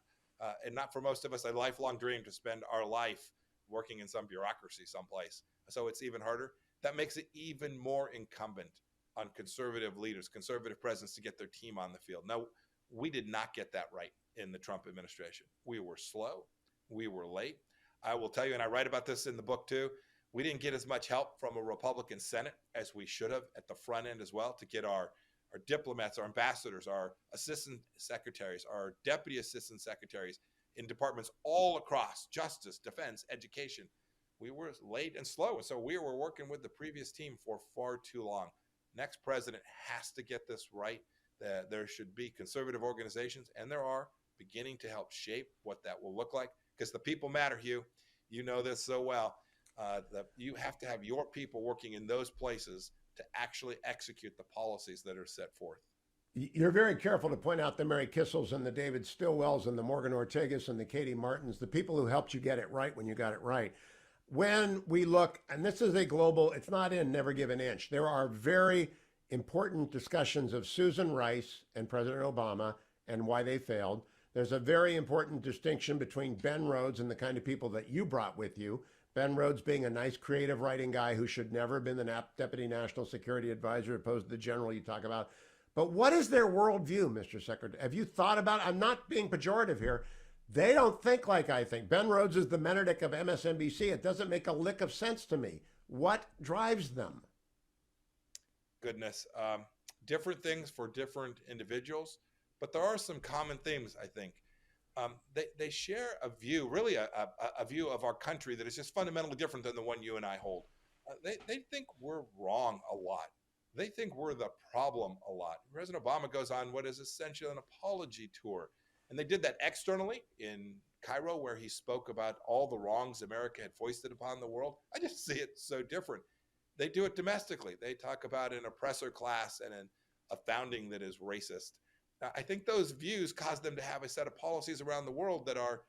and not for most of us, a lifelong dream to spend our life working in some bureaucracy someplace. So it's even harder. That makes it even more incumbent on conservative leaders, conservative presidents to get their team on the field. Now, we did not get that right in the Trump administration. We were slow. We were late. I will tell you, and I write about this in the book too, we didn't get as much help from a Republican Senate as we should have at the front end as well to get our diplomats, our ambassadors, our assistant secretaries, our deputy assistant secretaries in departments all across justice, defense, education. We were late and slow. And so we were working with the previous team for far too long. Next president has to get this right. that there should be conservative organizations, and there are, beginning to help shape what that will look like, because the people matter, Hugh. You know this so well. That you have to have your people working in those places to actually execute the policies that are set forth. You're very careful to point out the Mary Kissels and the David Stilwells and the Morgan Ortegas and the Katie Martins, the people who helped you get it right when you got it right. When we look, and this is a global, it's not in Never Give an Inch. There are very important discussions of Susan Rice and President Obama and why they failed. There's a very important distinction between Ben Rhodes and the kind of people that you brought with you. Ben Rhodes being a nice creative writing guy who should never have been the Deputy National Security Advisor opposed to the general you talk about. But what is their worldview, Mr. Secretary? Have you thought about it? I'm not being pejorative here. They don't think like I think. Ben Rhodes is the Menelik of MSNBC. It doesn't make a lick of sense to me. What drives them? Goodness. Different things for different individuals, but there are some common themes, I think. They share a view, really a view of our country that is just fundamentally different than the one you and I hold. They think we're wrong a lot. They think we're the problem a lot. President Obama goes on what is essentially an apology tour. And they did that externally in Cairo, where he spoke about all the wrongs America had foisted upon the world. I just see it so different. They do it domestically. They talk about an oppressor class and a founding that is racist. I think those views cause them to have a set of policies around the world that are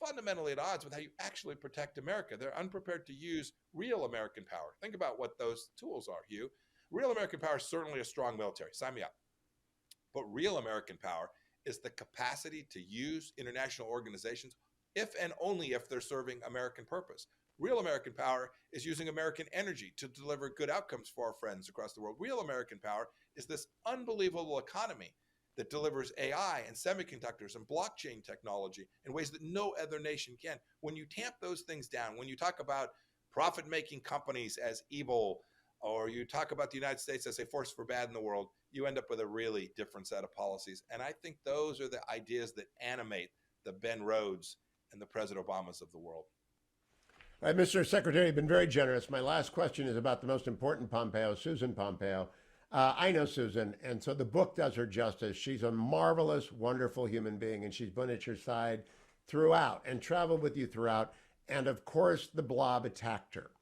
fundamentally at odds with how you actually protect America. They're unprepared to use real American power. Think about what those tools are, Hugh. Real American power is certainly a strong military. Sign me up. But real American power is the capacity to use international organizations if and only if they're serving American purpose. Real American power is using American energy to deliver good outcomes for our friends across the world. Real American power is this unbelievable economy that delivers AI and semiconductors and blockchain technology in ways that no other nation can. When you tamp those things down, when you talk about profit-making companies as evil, or you talk about the United States as a force for bad in the world, you end up with a really different set of policies. And I think those are the ideas that animate the Ben Rhodes and the President Obamas of the world. All right, Mr. Secretary, you've been very generous. My last question is about the most important Pompeo, Susan Pompeo. I know Susan, and so the book does her justice. She's a marvelous, wonderful human being, and she's been at your side throughout and traveled with you throughout. And of course, the blob attacked her.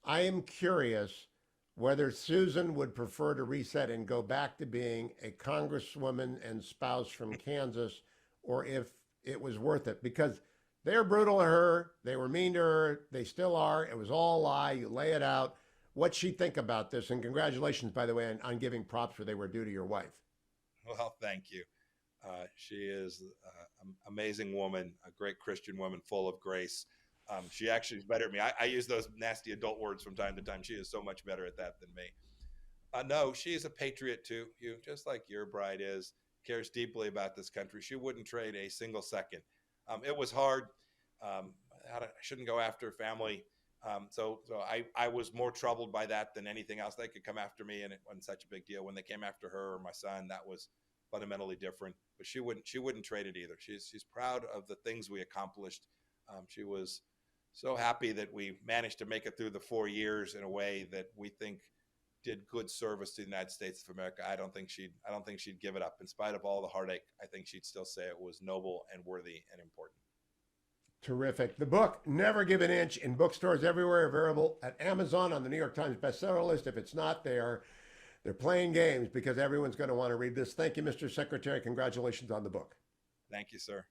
I am curious whether Susan would prefer to reset and go back to being a congresswoman and spouse from Kansas, or if it was worth it. Because they're brutal to her, they were mean to her, they still are. It was all a lie. You lay it out. What'd she think about this? And congratulations, by the way, on giving props where they were due to your wife. Well, thank you. She is an amazing woman, a great Christian woman, full of grace. She actually is better at me. I use those nasty adult words from time to time. She is so much better at that than me. No, she is a patriot too, Hugh, just like your bride is, cares deeply about this country. She wouldn't trade a single second. It was hard. I shouldn't go after family. So I was more troubled by that than anything else. They could come after me, and it wasn't such a big deal. When they came after her or my son, that was fundamentally different. But she wouldn't trade it either. She's proud of the things we accomplished. She was so happy that we managed to make it through the 4 years in a way that we think did good service to the United States of America. I don't think she'd give it up. In spite of all the heartache, I think she'd still say it was noble and worthy and important. Terrific. The book, Never Give an Inch, in bookstores everywhere, available at Amazon, on the New York Times bestseller list. If it's not there, they're playing games, because everyone's going to want to read this. Thank you, Mr. Secretary. Congratulations on the book. Thank you, sir.